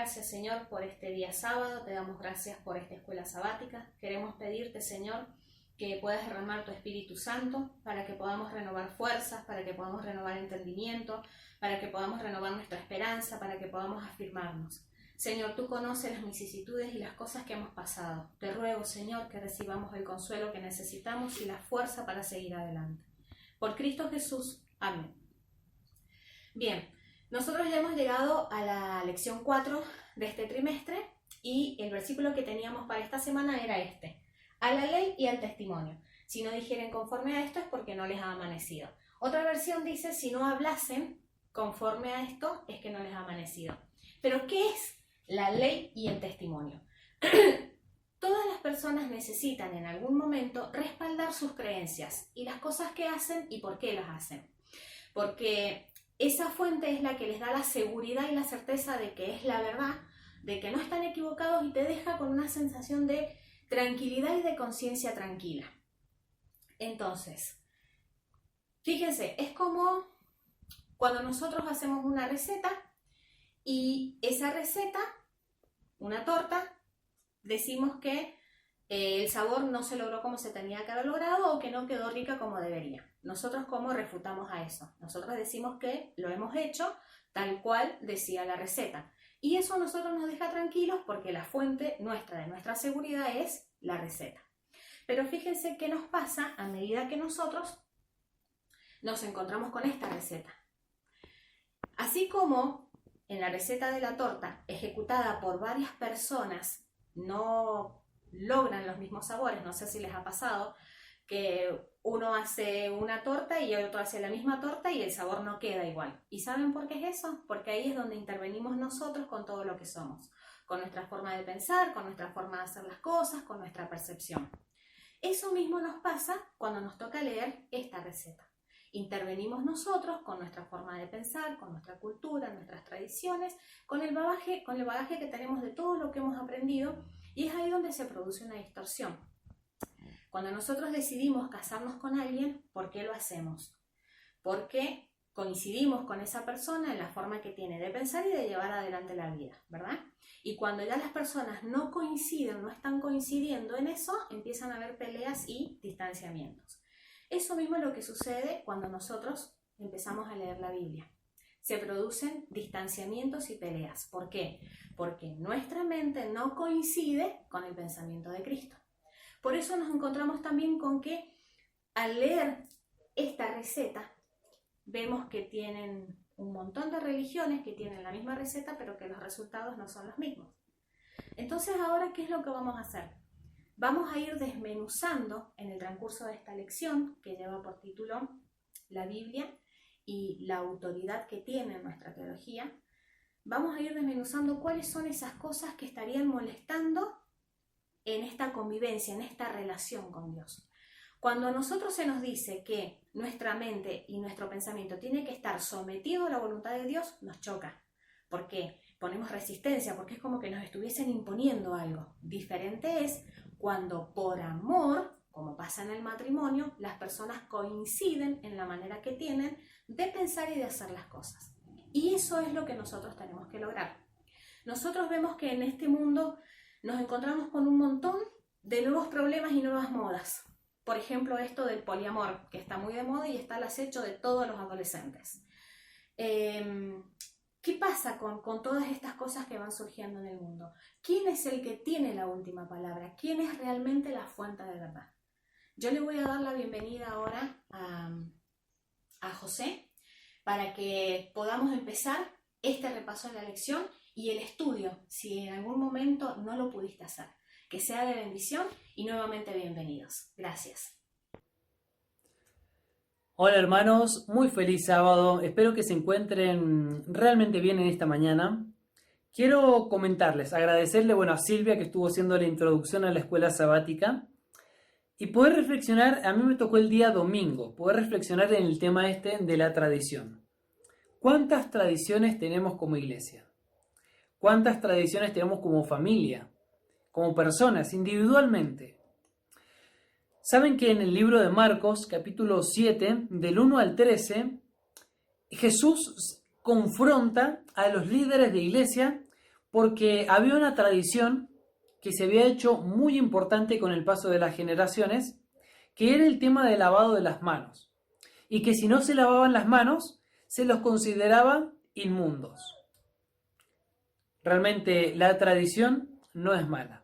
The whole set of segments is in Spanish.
gracias, Señor, por este día sábado, te damos gracias por esta escuela sabática. Queremos pedirte, Señor, que puedas derramar tu Espíritu Santo para que podamos renovar fuerzas, para que podamos renovar entendimiento, para que podamos renovar nuestra esperanza, para que podamos afirmarnos. Señor, tú conoces las vicisitudes y las cosas que hemos pasado. Te ruego, Señor, que recibamos el consuelo que necesitamos y la fuerza para seguir adelante. Por Cristo Jesús. Amén. Bien, nosotros ya hemos llegado a la lección 4 de este trimestre y el versículo que teníamos para esta semana era este: a la ley y al testimonio. Si no dijeren conforme a esto es porque no les ha amanecido. Otra versión dice: si no hablasen conforme a esto es que no les ha amanecido. Pero ¿qué es la ley y el testimonio? Todas las personas necesitan en algún momento respaldar sus creencias y las cosas que hacen y por qué las hacen. Porque esa fuente es la que les da la seguridad y la certeza de que es la verdad, de que no están equivocados y te deja con una sensación de tranquilidad y de conciencia tranquila. Entonces, fíjense, es como cuando nosotros hacemos una receta y esa receta, una torta, decimos que el sabor no se logró como se tenía que haber logrado o que no quedó rica como debería. Nosotros, ¿cómo refutamos a eso? Nosotros decimos que lo hemos hecho tal cual decía la receta. Y eso a nosotros nos deja tranquilos porque la fuente nuestra, de nuestra seguridad, es la receta. Pero fíjense qué nos pasa a medida que nosotros nos encontramos con esta receta. Así como en la receta de la torta, ejecutada por varias personas, no logran los mismos sabores. No sé si les ha pasado que uno hace una torta y el otro hace la misma torta y el sabor no queda igual. ¿Y saben por qué es eso? Porque ahí es donde intervenimos nosotros con todo lo que somos, con nuestra forma de pensar, con nuestra forma de hacer las cosas, con nuestra percepción. Eso mismo nos pasa cuando nos toca leer esta receta. Intervenimos nosotros con nuestra forma de pensar, con nuestra cultura, nuestras tradiciones, con el bagaje que tenemos de todo lo que hemos aprendido, y es ahí donde se produce una distorsión. Cuando nosotros decidimos casarnos con alguien, ¿por qué lo hacemos? Porque coincidimos con esa persona en la forma que tiene de pensar y de llevar adelante la vida, ¿verdad? Y cuando ya las personas no coinciden, no están coincidiendo en eso, empiezan a haber peleas y distanciamientos. Eso mismo es lo que sucede cuando nosotros empezamos a leer la Biblia. Se producen distanciamientos y peleas. ¿Por qué? Porque nuestra mente no coincide con el pensamiento de Cristo. Por eso nos encontramos también con que al leer esta receta, vemos que tienen un montón de religiones que tienen la misma receta, pero que los resultados no son los mismos. Entonces, ahora, ¿qué es lo que vamos a hacer? Vamos a ir desmenuzando en el transcurso de esta lección, que lleva por título La Biblia y la autoridad que tiene en nuestra teología. Vamos a ir desmenuzando cuáles son esas cosas que estarían molestando en esta convivencia, en esta relación con Dios. Cuando a nosotros se nos dice que nuestra mente y nuestro pensamiento tiene que estar sometido a la voluntad de Dios, nos choca. ¿Por qué? Ponemos resistencia, porque es como que nos estuviesen imponiendo algo. Diferente es cuando por amor, como pasa en el matrimonio, las personas coinciden en la manera que tienen de pensar y de hacer las cosas. Y eso es lo que nosotros tenemos que lograr. Nosotros vemos que en este mundo nos encontramos con un montón de nuevos problemas y nuevas modas. Por ejemplo, esto del poliamor, que está muy de moda y está al acecho de todos los adolescentes. ¿Qué pasa con todas estas cosas que van surgiendo en el mundo? ¿Quién es el que tiene la última palabra? ¿Quién es realmente la fuente de verdad? Yo le voy a dar la bienvenida ahora a José para que podamos empezar este repaso de la lección y el estudio, si en algún momento no lo pudiste hacer. Que sea de bendición y nuevamente bienvenidos. Gracias. Hola hermanos, muy feliz sábado, espero que se encuentren realmente bien en esta mañana. Quiero comentarles, agradecerle a Silvia que estuvo haciendo la introducción a la escuela sabática y poder reflexionar, a mí me tocó el día domingo, poder reflexionar en el tema de la tradición. ¿Cuántas tradiciones tenemos como iglesia? ¿Cuántas tradiciones tenemos como familia? Como personas, individualmente. Saben que en el libro de Marcos, capítulo 7, del 1 al 13, Jesús confronta a los líderes de iglesia porque había una tradición que se había hecho muy importante con el paso de las generaciones, que era el tema del lavado de las manos, y que si no se lavaban las manos, se los consideraba inmundos. Realmente la tradición no es mala,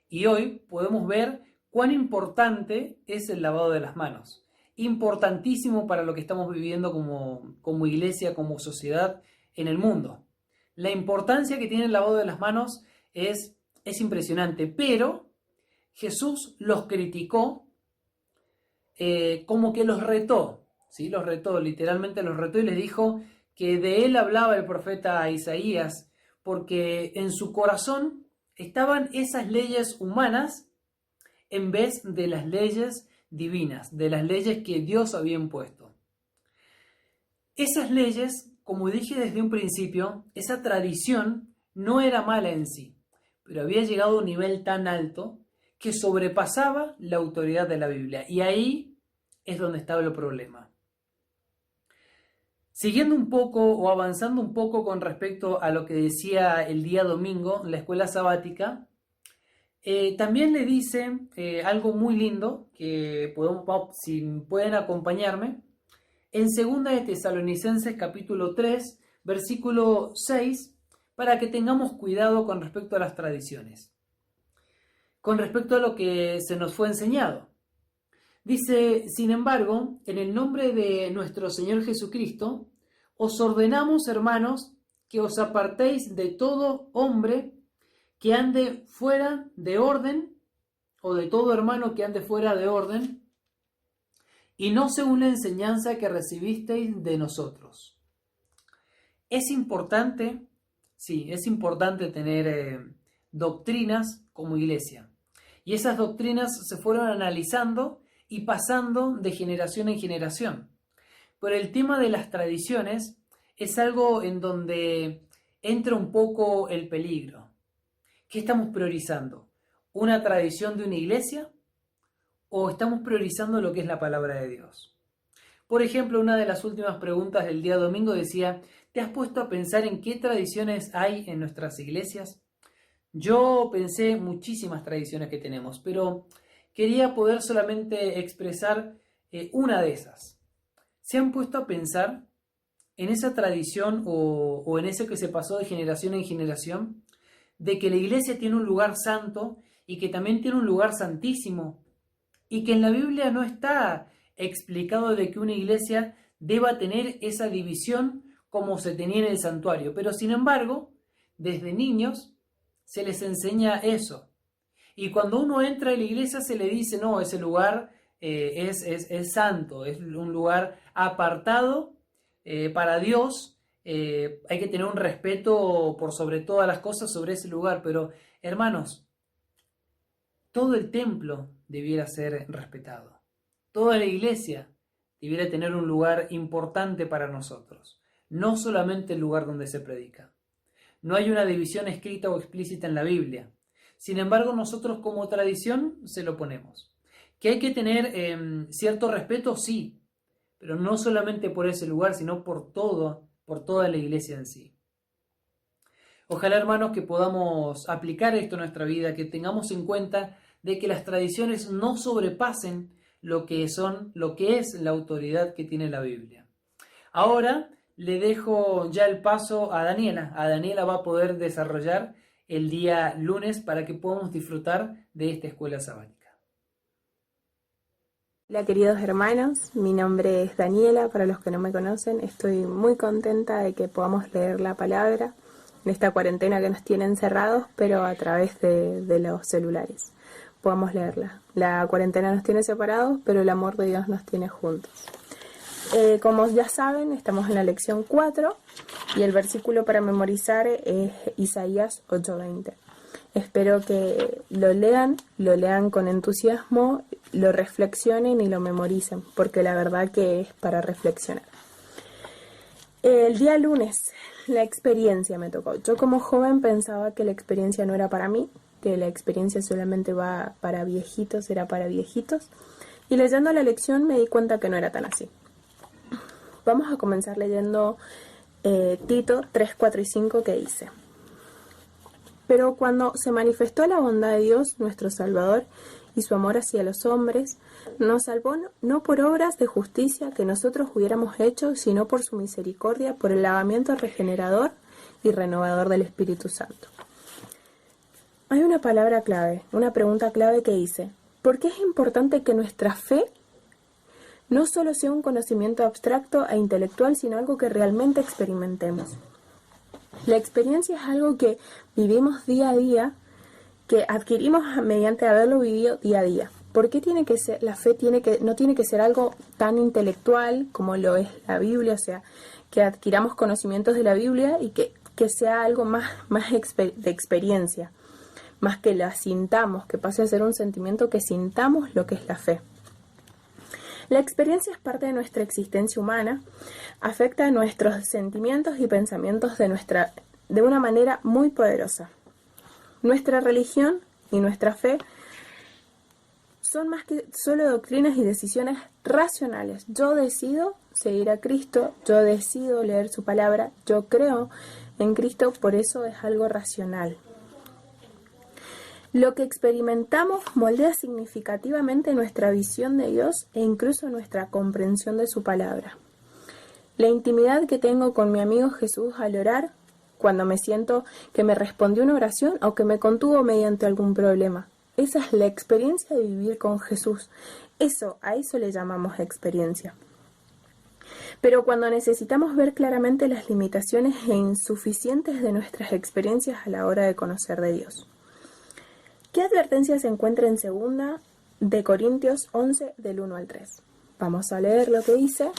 y hoy podemos ver cuán importante es el lavado de las manos. Importantísimo para lo que estamos viviendo como iglesia, como sociedad en el mundo. La importancia que tiene el lavado de las manos es impresionante, pero Jesús los criticó, como que los retó, ¿sí? Los retó, literalmente los retó y les dijo que de él hablaba el profeta Isaías, porque en su corazón estaban esas leyes humanas en vez de las leyes divinas, de las leyes que Dios había impuesto. Esas leyes, como dije desde un principio, esa tradición no era mala en sí, pero había llegado a un nivel tan alto que sobrepasaba la autoridad de la Biblia. Y ahí es donde estaba el problema. Siguiendo un poco o avanzando un poco con respecto a lo que decía el día domingo, la escuela sabática, también le dice algo muy lindo, que si pueden acompañarme, en 2 de Tesalonicenses capítulo 3, versículo 6, para que tengamos cuidado con respecto a las tradiciones, con respecto a lo que se nos fue enseñado. Dice, sin embargo, en el nombre de nuestro Señor Jesucristo, os ordenamos, hermanos, que os apartéis de todo hombre que ande fuera de orden, o de todo hermano que ande fuera de orden, y no según la enseñanza que recibisteis de nosotros. Es importante, sí, es importante tener doctrinas como iglesia. Y esas doctrinas se fueron analizando y pasando de generación en generación. Pero el tema de las tradiciones es algo en donde entra un poco el peligro. ¿Qué estamos priorizando? ¿Una tradición de una iglesia? ¿O estamos priorizando lo que es la palabra de Dios? Por ejemplo, una de las últimas preguntas del día domingo decía, ¿te has puesto a pensar en qué tradiciones hay en nuestras iglesias? Yo pensé muchísimas tradiciones que tenemos, pero quería poder solamente expresar una de esas. ¿Se han puesto a pensar en esa tradición o en eso que se pasó de generación en generación? De que la iglesia tiene un lugar santo y que también tiene un lugar santísimo, y que en la Biblia no está explicado de que una iglesia deba tener esa división como se tenía en el santuario, pero sin embargo, desde niños se les enseña eso, y cuando uno entra a la iglesia se le dice, no, ese lugar es santo, es un lugar apartado para Dios. Hay que tener un respeto por sobre todas las cosas sobre ese lugar, pero hermanos, todo el templo debiera ser respetado. Toda la iglesia debiera tener un lugar importante para nosotros, no solamente el lugar donde se predica. No hay una división escrita o explícita en la Biblia. Sin embargo, nosotros como tradición se lo ponemos. ¿Que hay que tener cierto respeto? Sí, pero no solamente por ese lugar, sino por toda la iglesia en sí. Ojalá, hermanos, que podamos aplicar esto a nuestra vida, que tengamos en cuenta de que las tradiciones no sobrepasen lo que es la autoridad que tiene la Biblia. Ahora le dejo ya el paso a Daniela. A Daniela va a poder desarrollar el día lunes para que podamos disfrutar de esta escuela sabática. Hola queridos hermanos, mi nombre es Daniela, para los que no me conocen, estoy muy contenta de que podamos leer la palabra en esta cuarentena que nos tiene encerrados, pero a través de los celulares podamos leerla. La cuarentena nos tiene separados, pero el amor de Dios nos tiene juntos. Como ya saben, estamos en la lección 4 y el versículo para memorizar es Isaías 8:20. Espero que lo lean con entusiasmo, lo reflexionen y lo memoricen, porque la verdad que es para reflexionar. El día lunes, la experiencia me tocó. Yo como joven pensaba que la experiencia no era para mí, que la experiencia solamente va para viejitos, era para viejitos. Y leyendo la lección me di cuenta que no era tan así. Vamos a comenzar leyendo Tito 3, 4 y 5, que dice: Pero cuando se manifestó la bondad de Dios, nuestro Salvador, y su amor hacia los hombres, nos salvó no por obras de justicia que nosotros hubiéramos hecho, sino por su misericordia, por el lavamiento regenerador y renovador del Espíritu Santo. Hay una palabra clave, una pregunta clave que dice: ¿por qué es importante que nuestra fe no solo sea un conocimiento abstracto e intelectual, sino algo que realmente experimentemos? La experiencia es algo que vivimos día a día, que adquirimos mediante haberlo vivido día a día. ¿Por qué tiene que ser, la fe no tiene que ser algo tan intelectual como lo es la Biblia? O sea, que adquiramos conocimientos de la Biblia y que sea algo más de experiencia, más que la sintamos, que pase a ser un sentimiento, que sintamos lo que es la fe. La experiencia es parte de nuestra existencia humana, afecta a nuestros sentimientos y pensamientos de una manera muy poderosa. Nuestra religión y nuestra fe son más que solo doctrinas y decisiones racionales. Yo decido seguir a Cristo, yo decido leer su palabra, yo creo en Cristo, por eso es algo racional. Lo que experimentamos moldea significativamente nuestra visión de Dios e incluso nuestra comprensión de su palabra. La intimidad que tengo con mi amigo Jesús al orar, cuando me siento que me respondió una oración o que me contuvo mediante algún problema. Esa es la experiencia de vivir con Jesús. A eso le llamamos experiencia. Pero cuando necesitamos ver claramente las limitaciones e insuficientes de nuestras experiencias a la hora de conocer de Dios. ¿Qué advertencia se encuentra en 2 de Corintios 11, del 1 al 3? Vamos a leer lo que dice.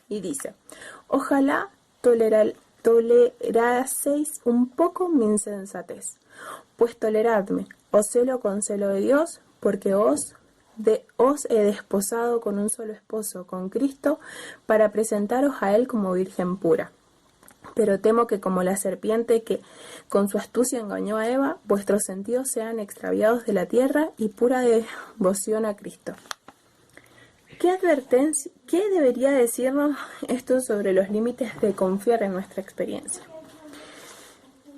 Y dice: ojalá toleraseis un poco mi insensatez, pues toleradme, os celo con celo de Dios, porque os he desposado con un solo esposo, con Cristo, para presentaros a él como virgen pura. Pero temo que como la serpiente que con su astucia engañó a Eva, vuestros sentidos sean extraviados de la tierra y pura devoción a Cristo. ¿Qué debería decirnos esto sobre los límites de confiar en nuestra experiencia?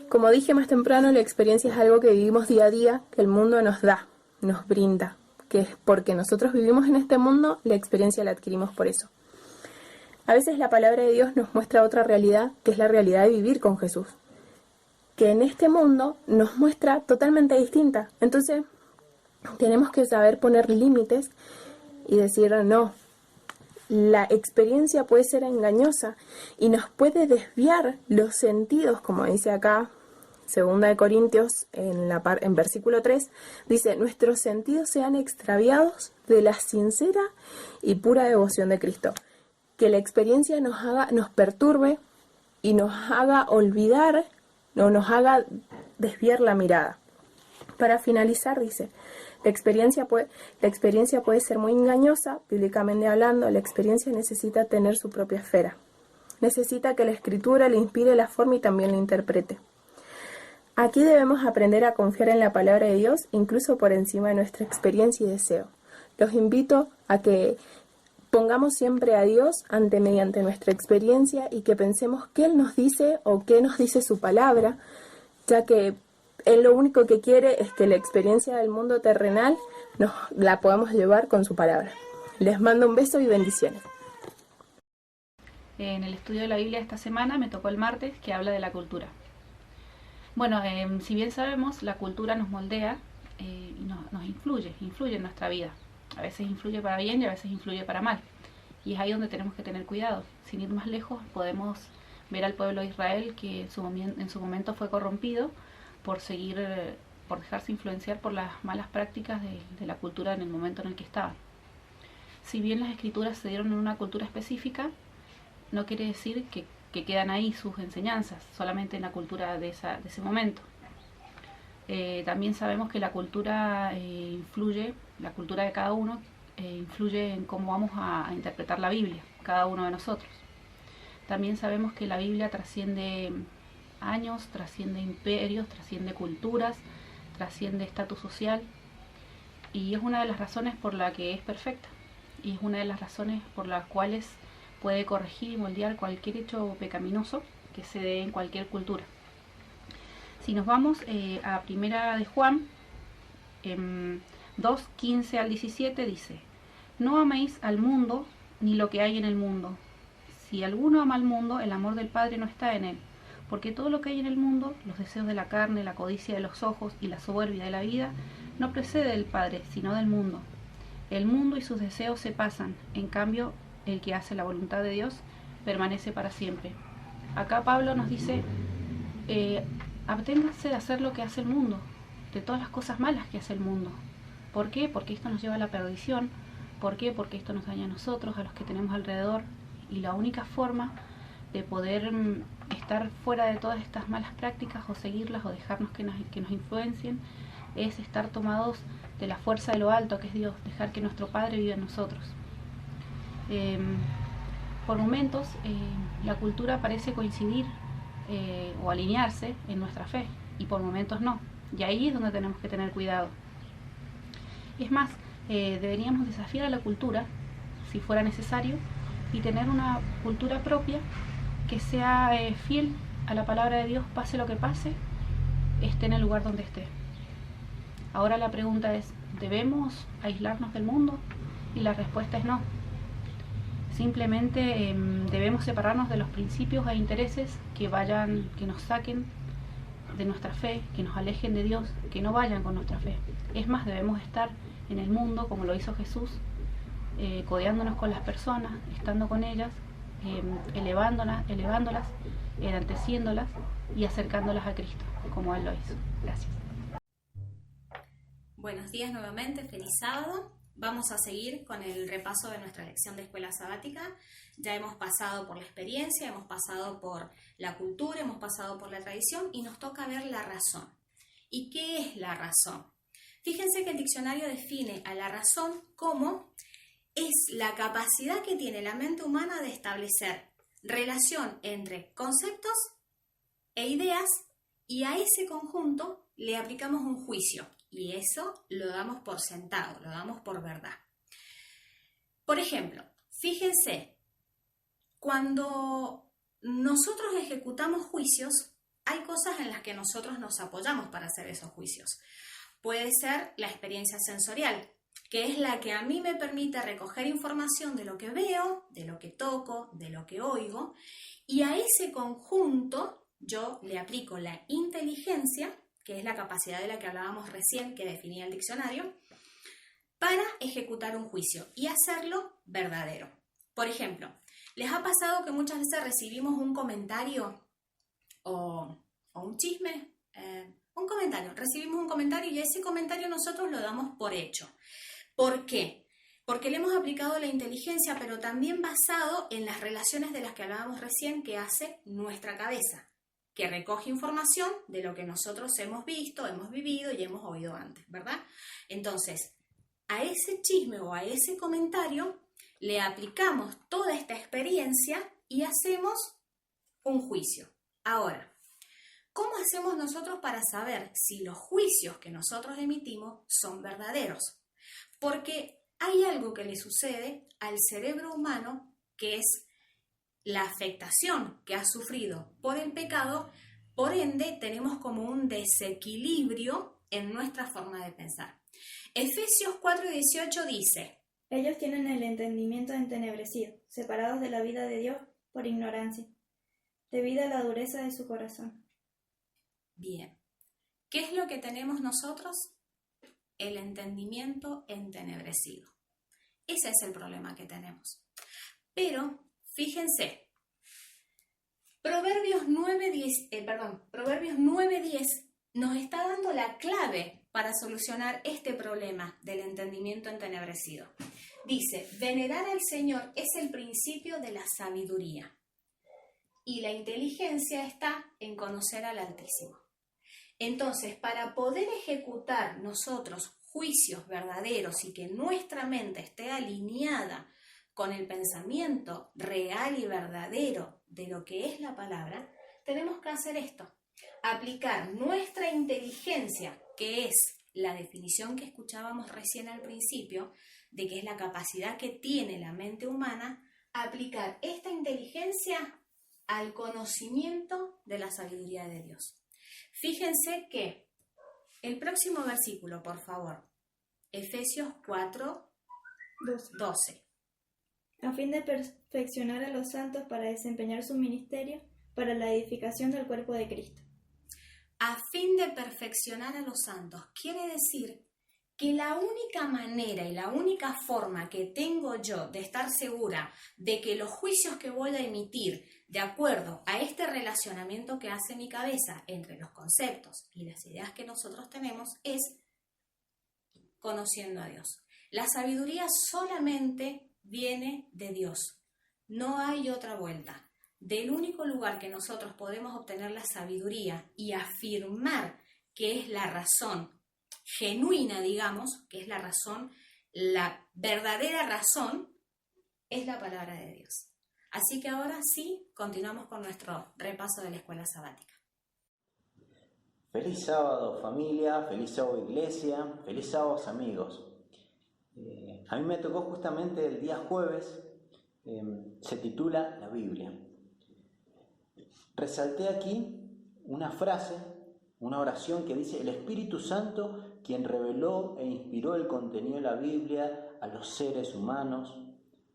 Como dije más temprano, la experiencia es algo que vivimos día a día, que el mundo nos da, nos brinda, que es porque nosotros vivimos en este mundo, la experiencia la adquirimos por eso. A veces la palabra de Dios nos muestra otra realidad, que es la realidad de vivir con Jesús, que en este mundo nos muestra totalmente distinta. Entonces, tenemos que saber poner límites y decir: no, la experiencia puede ser engañosa y nos puede desviar los sentidos, como dice acá 2 de Corintios en versículo 3, dice: nuestros sentidos sean extraviados de la sincera y pura devoción de Cristo. Que la experiencia nos perturbe y nos haga olvidar o nos haga desviar la mirada. Para finalizar, dice: la experiencia puede ser muy engañosa, bíblicamente hablando. La experiencia necesita tener su propia esfera. Necesita que la Escritura le inspire la forma y también la interprete. Aquí debemos aprender a confiar en la palabra de Dios, incluso por encima de nuestra experiencia y deseo. Los invito a que pongamos siempre a Dios mediante nuestra experiencia y que pensemos qué Él nos dice o qué nos dice su palabra, ya que Él lo único que quiere es que la experiencia del mundo terrenal la podamos llevar con su palabra. Les mando un beso y bendiciones. En el estudio de la Biblia esta semana me tocó el martes, que habla de la cultura. Bueno, si bien sabemos, la cultura nos moldea y nos influye en nuestra vida. A veces influye para bien y a veces influye para mal. Y es ahí donde tenemos que tener cuidado. Sin ir más lejos, podemos ver al pueblo de Israel que en su momento fue corrompido por dejarse influenciar por las malas prácticas de la cultura en el momento en el que estaban. Si bien las escrituras se dieron en una cultura específica, no quiere decir que quedan ahí sus enseñanzas, solamente en la cultura de ese momento. También sabemos que la cultura la cultura de cada uno influye en cómo vamos a interpretar la Biblia, cada uno de nosotros. También sabemos que la Biblia trasciende años, trasciende imperios, trasciende culturas, trasciende estatus social, y es una de las razones por la que es perfecta, y es una de las razones por las cuales puede corregir y moldear cualquier hecho pecaminoso que se dé en cualquier cultura. Si nos vamos a Primera de Juan 2, 15 al 17 dice: no améis al mundo ni lo que hay en el mundo. Si alguno ama al mundo, el amor del Padre no está en él. Porque todo lo que hay en el mundo, los deseos de la carne, la codicia de los ojos y la soberbia de la vida, no procede del Padre, sino del mundo. El mundo y sus deseos se pasan, en cambio, el que hace la voluntad de Dios permanece para siempre. Acá Pablo nos dice, absténganse de hacer lo que hace el mundo, de todas las cosas malas que hace el mundo. ¿Por qué? Porque esto nos lleva a la perdición. ¿Por qué? Porque esto nos daña a nosotros, a los que tenemos alrededor. Y la única forma de poder estar fuera de todas estas malas prácticas o seguirlas o dejarnos que nos influencien es estar tomados de la fuerza de lo alto, que es Dios, dejar que nuestro Padre viva en nosotros. Por momentos la cultura parece coincidir o alinearse en nuestra fe, y por momentos no, y ahí es donde tenemos que tener cuidado. Es más, deberíamos desafiar a la cultura, si fuera necesario, y tener una cultura propia que sea fiel a la palabra de Dios, pase lo que pase, esté en el lugar donde esté. Ahora la pregunta es, ¿debemos aislarnos del mundo? Y la respuesta es no. Simplemente debemos separarnos de los principios e intereses que nos saquen de nuestra fe, que nos alejen de Dios, que no vayan con nuestra fe. Es más, debemos estar en el mundo como lo hizo Jesús, codeándonos con las personas, estando con ellas, elevándolas, enalteciéndolas y acercándolas a Cristo, como Él lo hizo. Gracias. Buenos días nuevamente, feliz sábado. Vamos a seguir con el repaso de nuestra lección de escuela sabática. Ya hemos pasado por la experiencia, hemos pasado por la cultura, hemos pasado por la tradición y nos toca ver la razón. ¿Y qué es la razón? Fíjense que el diccionario define a la razón como es la capacidad que tiene la mente humana de establecer relación entre conceptos e ideas, y a ese conjunto le aplicamos un juicio. Y eso lo damos por sentado, lo damos por verdad. Por ejemplo, fíjense, cuando nosotros ejecutamos juicios, hay cosas en las que nosotros nos apoyamos para hacer esos juicios. Puede ser la experiencia sensorial, que es la que a mí me permite recoger información de lo que veo, de lo que toco, de lo que oigo, y a ese conjunto yo le aplico la inteligencia, que es la capacidad de la que hablábamos recién, que definía el diccionario, para ejecutar un juicio y hacerlo verdadero. Por ejemplo, ¿les ha pasado que muchas veces recibimos un comentario o un chisme? Recibimos un comentario y ese comentario nosotros lo damos por hecho. ¿Por qué? Porque le hemos aplicado la inteligencia, pero también basado en las relaciones de las que hablábamos recién que hace nuestra cabeza, que recoge información de lo que nosotros hemos visto, hemos vivido y hemos oído antes, ¿verdad? Entonces, a ese chisme o a ese comentario le aplicamos toda esta experiencia y hacemos un juicio. Ahora, ¿cómo hacemos nosotros para saber si los juicios que nosotros emitimos son verdaderos? Porque hay algo que le sucede al cerebro humano, que es la afectación que ha sufrido por el pecado. Por ende, tenemos como un desequilibrio en nuestra forma de pensar. Efesios 4:18 dice: ellos tienen el entendimiento entenebrecido, separados de la vida de Dios por ignorancia, debido a la dureza de su corazón. Bien, ¿qué es lo que tenemos nosotros? El entendimiento entenebrecido. Ese es el problema que tenemos. Pero fíjense, Proverbios 9:10 nos está dando la clave para solucionar este problema del entendimiento entenebrecido. Dice: venerar al Señor es el principio de la sabiduría, y la inteligencia está en conocer al Altísimo. Entonces, para poder ejecutar nosotros juicios verdaderos y que nuestra mente esté alineada con el pensamiento real y verdadero de lo que es la palabra, tenemos que hacer esto: aplicar nuestra inteligencia, que es la definición que escuchábamos recién al principio, de que es la capacidad que tiene la mente humana, aplicar esta inteligencia al conocimiento de la sabiduría de Dios. Fíjense que el próximo versículo, por favor, Efesios 4, 12. A fin de perfeccionar a los santos para desempeñar su ministerio para la edificación del cuerpo de Cristo. A fin de perfeccionar a los santos, quiere decir que la única manera y la única forma que tengo yo de estar segura de que los juicios que voy a emitir de acuerdo a este relacionamiento que hace mi cabeza entre los conceptos y las ideas que nosotros tenemos es conociendo a Dios. La sabiduría solamente viene de Dios, no hay otra vuelta. Del único lugar que nosotros podemos obtener la sabiduría y afirmar que es la razón genuina, digamos, que es la razón, la verdadera razón, es la palabra de Dios. Así que ahora sí, continuamos con nuestro repaso de la escuela sabática. Feliz sábado familia, feliz sábado iglesia, feliz sábado amigos. A mí me tocó justamente el día jueves, se titula La Biblia. Resalté aquí una frase, una oración que dice: el Espíritu Santo, quien reveló e inspiró el contenido de la Biblia a los seres humanos,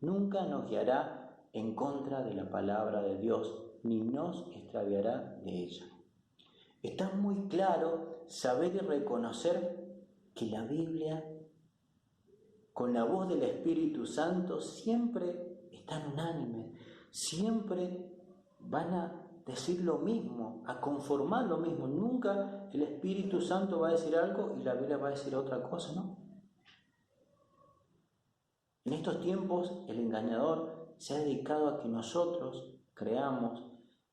nunca nos guiará en contra de la palabra de Dios, ni nos extraviará de ella. Está muy claro saber y reconocer que la Biblia, con la voz del Espíritu Santo, siempre están unánimes, siempre van a decir lo mismo, a conformar lo mismo. Nunca el Espíritu Santo va a decir algo y la Biblia va a decir otra cosa, ¿no? En estos tiempos el engañador se ha dedicado a que nosotros creamos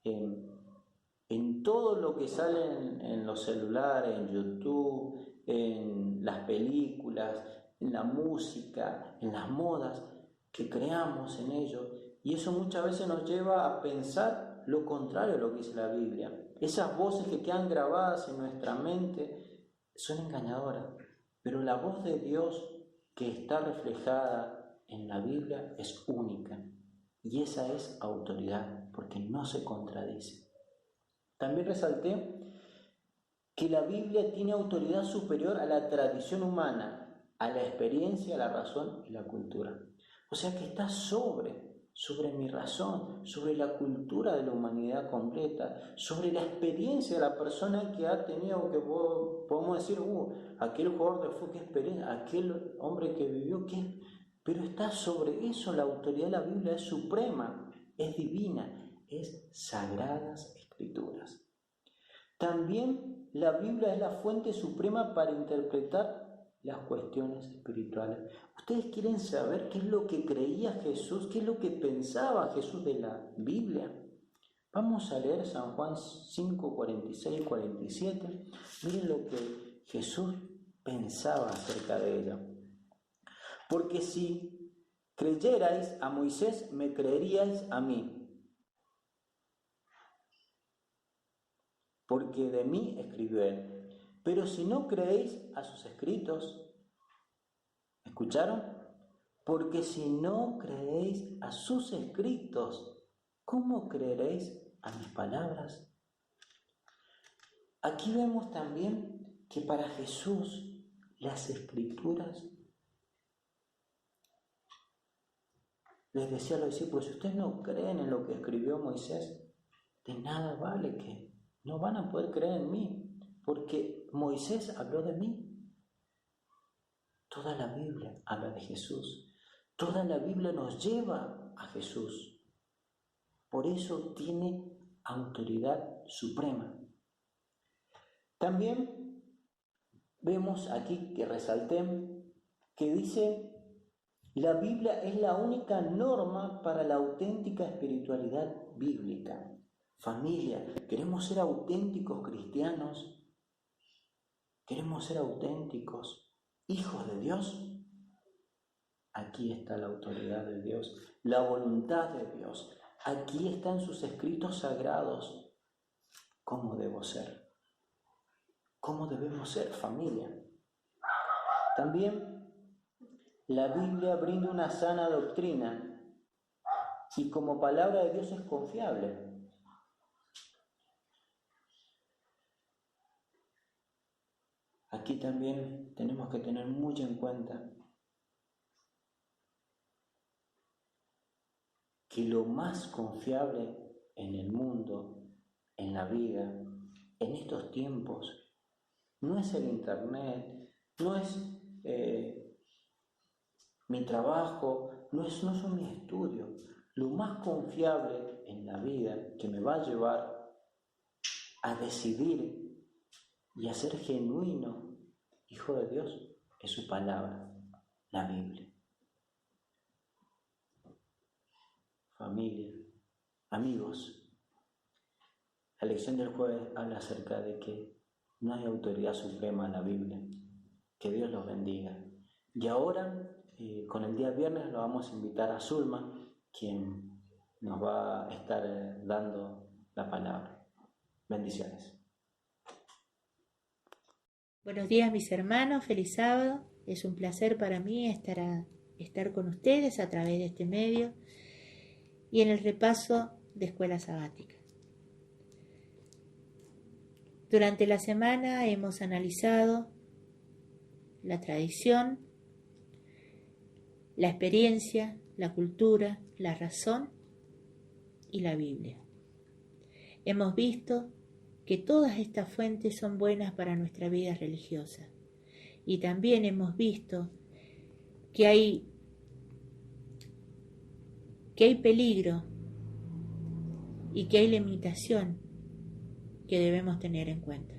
en todo lo que sale en los celulares, en YouTube, en las películas, en la música, en las modas, que creamos en ello. Y eso muchas veces nos lleva a pensar lo contrario a lo que dice la Biblia. Esas voces que quedan grabadas en nuestra mente son engañadoras, pero la voz de Dios que está reflejada en la Biblia es única, y esa es autoridad, porque no se contradice. También resalté que la Biblia tiene autoridad superior a la tradición humana, a la experiencia, a la razón y la cultura. O sea que está sobre mi razón, sobre la cultura de la humanidad completa, sobre la experiencia de la persona que ha tenido, que podemos decir, aquel jugador de fútbol, qué experiencia, aquel hombre que vivió, qué. Pero está sobre eso, la autoridad de la Biblia es suprema, es divina, es sagradas escrituras. También la Biblia es la fuente suprema para interpretar las cuestiones espirituales. ¿Ustedes quieren saber qué es lo que creía Jesús? ¿Qué es lo que pensaba Jesús de la Biblia? Vamos a leer San Juan 5, 46 y 47. Miren lo que Jesús pensaba acerca de ella. Porque si creyerais a Moisés, me creeríais a mí, porque de mí escribió él. Pero si no creéis a sus escritos, ¿escucharon? Porque si no creéis a sus escritos, ¿cómo creeréis a mis palabras? Aquí vemos también que para Jesús las escrituras, les decía a los discípulos, si ustedes no creen en lo que escribió Moisés, de nada vale, que no van a poder creer en mí. Porque Moisés habló de mí. Toda la Biblia habla de Jesús. Toda la Biblia nos lleva a Jesús. Por eso tiene autoridad suprema. También vemos aquí que resalté que dice: la Biblia es la única norma para la auténtica espiritualidad bíblica. Familia, ¿queremos ser auténticos cristianos? ¿Queremos ser auténticos hijos de Dios? Aquí está la autoridad de Dios, la voluntad de Dios. Aquí están sus escritos sagrados. ¿Cómo debo ser? ¿Cómo debemos ser, familia? También la Biblia brinda una sana doctrina y como palabra de Dios es confiable. aquí también tenemos que tener mucho en cuenta que lo más confiable en el mundo, en la vida, en estos tiempos, no es el internet, no es mi trabajo, no son mis estudios. Lo más confiable en la vida que me va a llevar a decidir y a ser genuino hijo de Dios es su palabra, la Biblia. Familia, amigos, la lección del jueves habla acerca de que no hay autoridad suprema en la Biblia. Que Dios los bendiga. Y ahora, con el día viernes, lo vamos a invitar a Zulma, quien nos va a estar dando la palabra. Bendiciones. Buenos días, mis hermanos, feliz sábado. Es un placer para mí estar con ustedes a través de este medio y en el repaso de Escuela Sabática. Durante la semana hemos analizado la tradición, la experiencia, la cultura, la razón y la Biblia. Hemos visto que todas estas fuentes son buenas para nuestra vida religiosa y también hemos visto que hay peligro y que hay limitación que debemos tener en cuenta.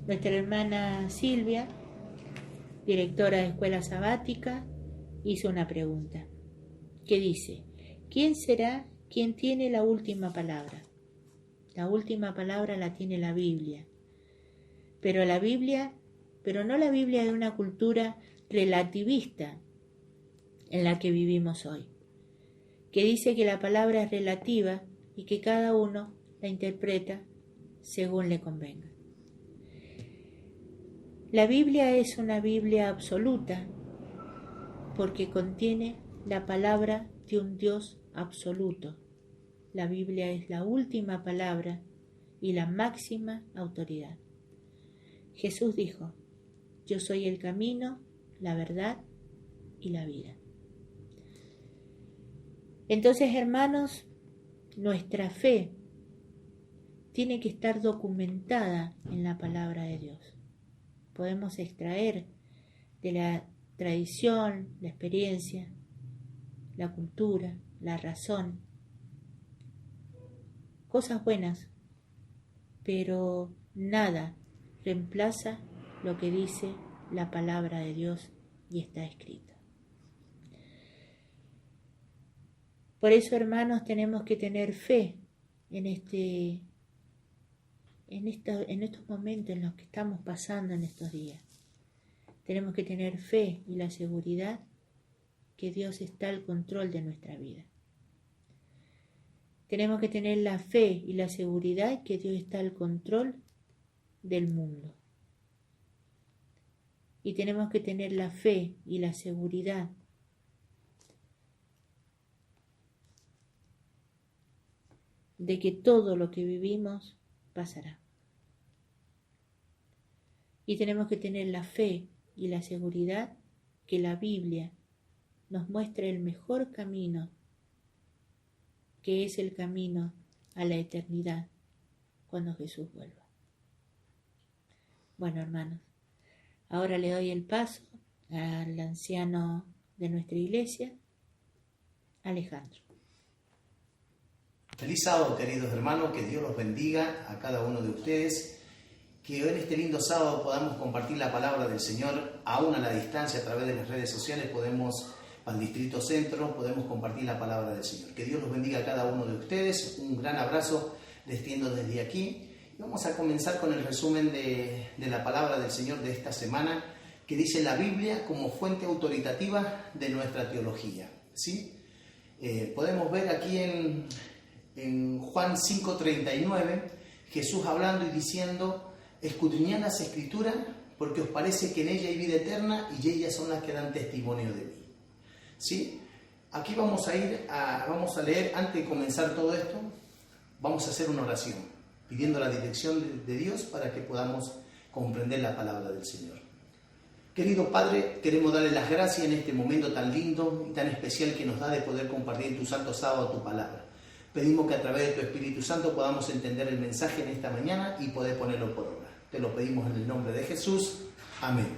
Nuestra hermana Silvia, directora de Escuela Sabática, hizo una pregunta que dice: ¿quién será quien tiene la última palabra? La última palabra la tiene la Biblia, pero no la Biblia de una cultura relativista en la que vivimos hoy, que dice que la palabra es relativa y que cada uno la interpreta según le convenga. La Biblia es una Biblia absoluta porque contiene la palabra de un Dios absoluto. La Biblia es la última palabra y la máxima autoridad. Jesús dijo: yo soy el camino, la verdad y la vida. Entonces, hermanos, nuestra fe tiene que estar documentada en la palabra de Dios. Podemos extraer de la tradición, la experiencia, la cultura, la razón, cosas buenas, pero nada reemplaza lo que dice la palabra de Dios y está escrito. Por eso, hermanos, tenemos que tener fe en estos momentos en los que estamos pasando en estos días. Tenemos que tener fe y la seguridad que Dios está al control de nuestra vida. Tenemos que tener la fe y la seguridad que Dios está al control del mundo. Y tenemos que tener la fe y la seguridad de que todo lo que vivimos pasará. Y tenemos que tener la fe y la seguridad que la Biblia nos muestra el mejor camino, que es el camino a la eternidad cuando Jesús vuelva. Bueno, hermanos, ahora le doy el paso al anciano de nuestra iglesia, Alejandro. Feliz sábado, queridos hermanos, que Dios los bendiga a cada uno de ustedes, que hoy en este lindo sábado podamos compartir la palabra del Señor, aún a la distancia, a través de las redes sociales, al Distrito Centro, podemos compartir la palabra del Señor. Que Dios los bendiga a cada uno de ustedes, un gran abrazo les extiendo desde aquí. Y vamos a comenzar con el resumen de la palabra del Señor de esta semana, que dice la Biblia como fuente autoritativa de nuestra teología, ¿sí? Podemos ver aquí en Juan 5:39, Jesús hablando y diciendo: escudriñad las Escrituras, porque os parece que en ella hay vida eterna y ellas son las que dan testimonio de mí. ¿Sí? Aquí vamos a leer, antes de comenzar todo esto, vamos a hacer una oración, pidiendo la dirección de Dios para que podamos comprender la palabra del Señor. Querido Padre, queremos darle las gracias en este momento tan lindo y tan especial que nos da de poder compartir en tu santo sábado tu palabra. Pedimos que a través de tu Espíritu Santo podamos entender el mensaje en esta mañana y poder ponerlo por obra. Te lo pedimos en el nombre de Jesús. Amén.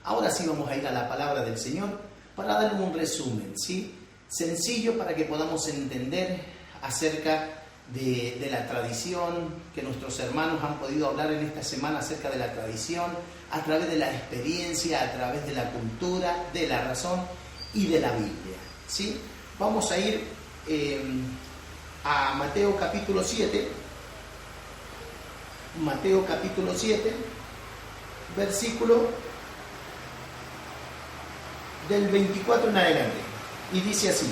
Ahora sí vamos a ir a la palabra del Señor para dar un resumen, ¿sí? Sencillo para que podamos entender acerca de la tradición, que nuestros hermanos han podido hablar en esta semana acerca de la tradición, a través de la experiencia, a través de la cultura, de la razón y de la Biblia, ¿sí? Vamos a ir a Mateo capítulo 7, versículo del 24 en adelante, y dice así,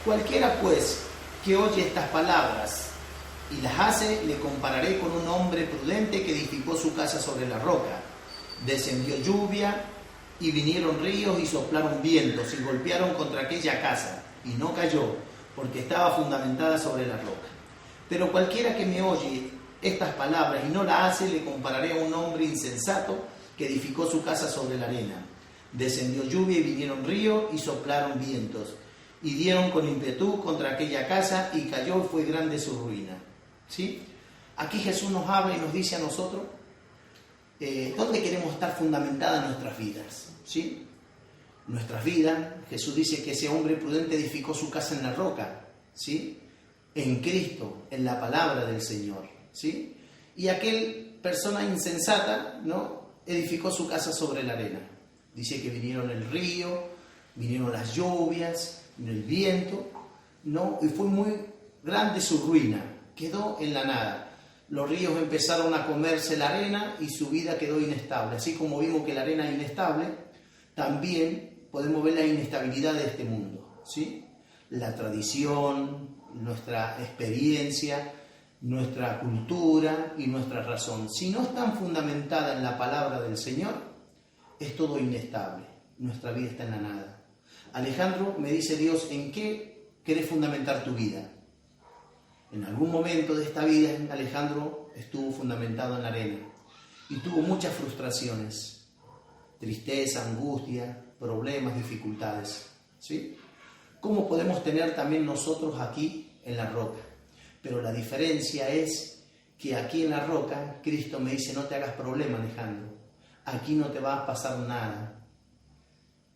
cualquiera pues que oye estas palabras y las hace, le compararé con un hombre prudente que edificó su casa sobre la roca. Descendió lluvia y vinieron ríos y soplaron vientos y golpearon contra aquella casa, y no cayó, porque estaba fundamentada sobre la roca. Pero cualquiera que me oye estas palabras y no la hace, le compararé a un hombre insensato que edificó su casa sobre la arena. Descendió lluvia y vinieron ríos y soplaron vientos, y dieron con ímpetu contra aquella casa, y cayó y fue grande su ruina. ¿Sí? Aquí Jesús nos habla y nos dice a nosotros dónde queremos estar fundamentadas nuestras vidas. ¿Sí? Nuestras vidas, Jesús dice que ese hombre prudente edificó su casa en la roca, ¿sí? En Cristo, en la palabra del Señor, ¿sí? Y aquel persona insensata, ¿no?, edificó su casa sobre la arena. Dice que vinieron el río, vinieron las lluvias, el viento, ¿no? Y fue muy grande su ruina, quedó en la nada. Los ríos empezaron a comerse la arena y su vida quedó inestable. Así como vimos que la arena es inestable, también podemos ver la inestabilidad de este mundo, ¿sí? La tradición, nuestra experiencia, nuestra cultura y nuestra razón, si no están fundamentadas en la palabra del Señor, es todo inestable. Nuestra vida está en la nada. Alejandro, me dice Dios, ¿en qué querés fundamentar tu vida? En algún momento de esta vida, Alejandro estuvo fundamentado en la arena y tuvo muchas frustraciones, tristeza, angustia, problemas, dificultades, ¿sí? ¿Cómo podemos tener también nosotros aquí en la roca? Pero la diferencia es que aquí en la roca, Cristo me dice, no te hagas problema, Alejandro, aquí no te va a pasar nada.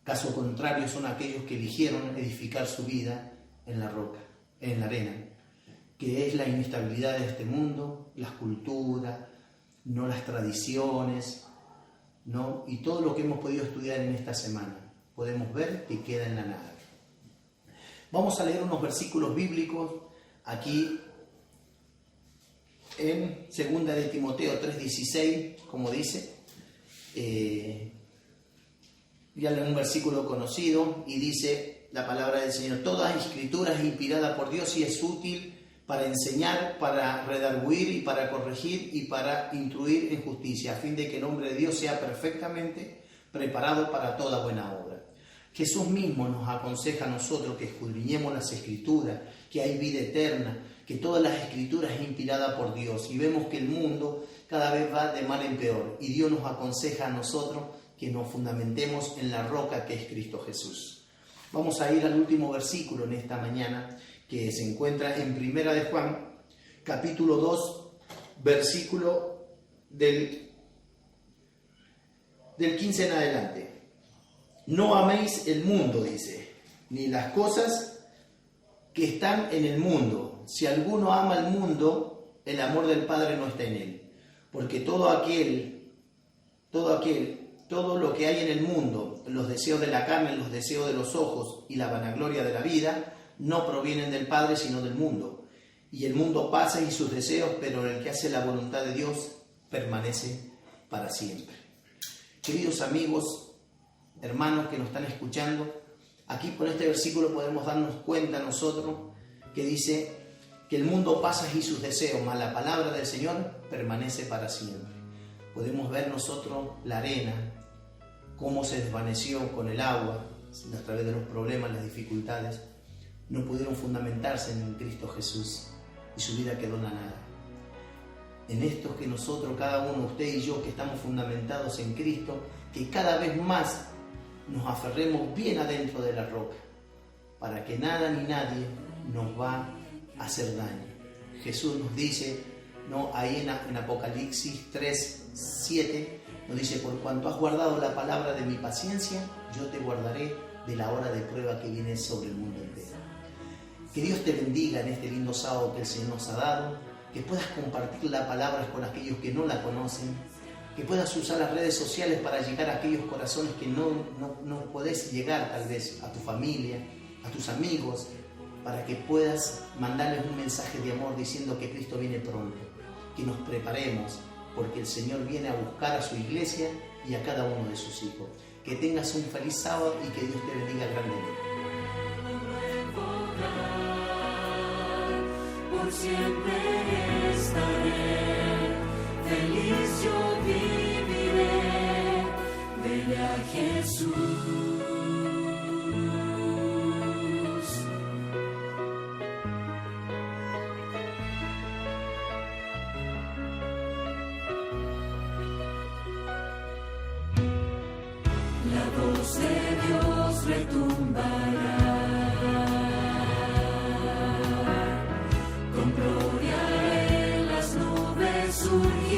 Caso contrario son aquellos que eligieron edificar su vida en la roca, en la arena, que es la inestabilidad de este mundo, las culturas, no las tradiciones, ¿no? Y todo lo que hemos podido estudiar en esta semana, podemos ver que queda en la nada. Vamos a leer unos versículos bíblicos aquí en 2 de Timoteo 3:16, como dice, ya un versículo conocido, y dice la palabra del Señor: toda escritura es inspirada por Dios y es útil para enseñar, para redarguir y para corregir y para instruir en justicia, a fin de que el hombre de Dios sea perfectamente preparado para toda buena obra. Jesús mismo nos aconseja a nosotros que escudriñemos las Escrituras, que hay vida eterna, que todas las Escrituras es inspirada por Dios, y vemos que el mundo cada vez va de mal en peor, y Dios nos aconseja a nosotros que nos fundamentemos en la roca que es Cristo Jesús. Vamos a ir al último versículo en esta mañana, que se encuentra en Primera de Juan, capítulo 2, versículo del 15 en adelante. No améis el mundo, dice, ni las cosas que están en el mundo. Si alguno ama el mundo, el amor del Padre no está en él. Porque todo lo que hay en el mundo, los deseos de la carne, los deseos de los ojos y la vanagloria de la vida, no provienen del Padre, sino del mundo. Y el mundo pasa y sus deseos, pero el que hace la voluntad de Dios permanece para siempre. Queridos amigos, hermanos que nos están escuchando, aquí por este versículo podemos darnos cuenta nosotros que dice que el mundo pasa y sus deseos, mas la palabra del Señor permanece para siempre. Podemos ver nosotros la arena, cómo se desvaneció con el agua, a través de los problemas, las dificultades. No pudieron fundamentarse en Cristo Jesús. y su vida quedó en la nada. En esto que nosotros, cada uno, usted y yo, que estamos fundamentados en Cristo, que cada vez más nos aferremos bien adentro de la roca, para que nada ni nadie nos va a hacer daño. Jesús nos dice, ¿no? Ahí en Apocalipsis 3:7, nos dice, por cuanto has guardado la palabra de mi paciencia, yo te guardaré de la hora de prueba que viene sobre el mundo entero. Que Dios te bendiga en este lindo sábado que el Señor nos ha dado, que puedas compartir la palabra con aquellos que no la conocen, que puedas usar las redes sociales para llegar a aquellos corazones que no podés llegar tal vez a tu familia, a tus amigos, para que puedas mandarles un mensaje de amor diciendo que Cristo viene pronto, que nos preparemos, porque el Señor viene a buscar a su iglesia y a cada uno de sus hijos. Que tengas un feliz sábado y que Dios te bendiga grandemente. Por siempre estaré, feliz yo viviré, veré a Jesús. La voz de Dios retumbará. Con gloria en las nubes surgirá.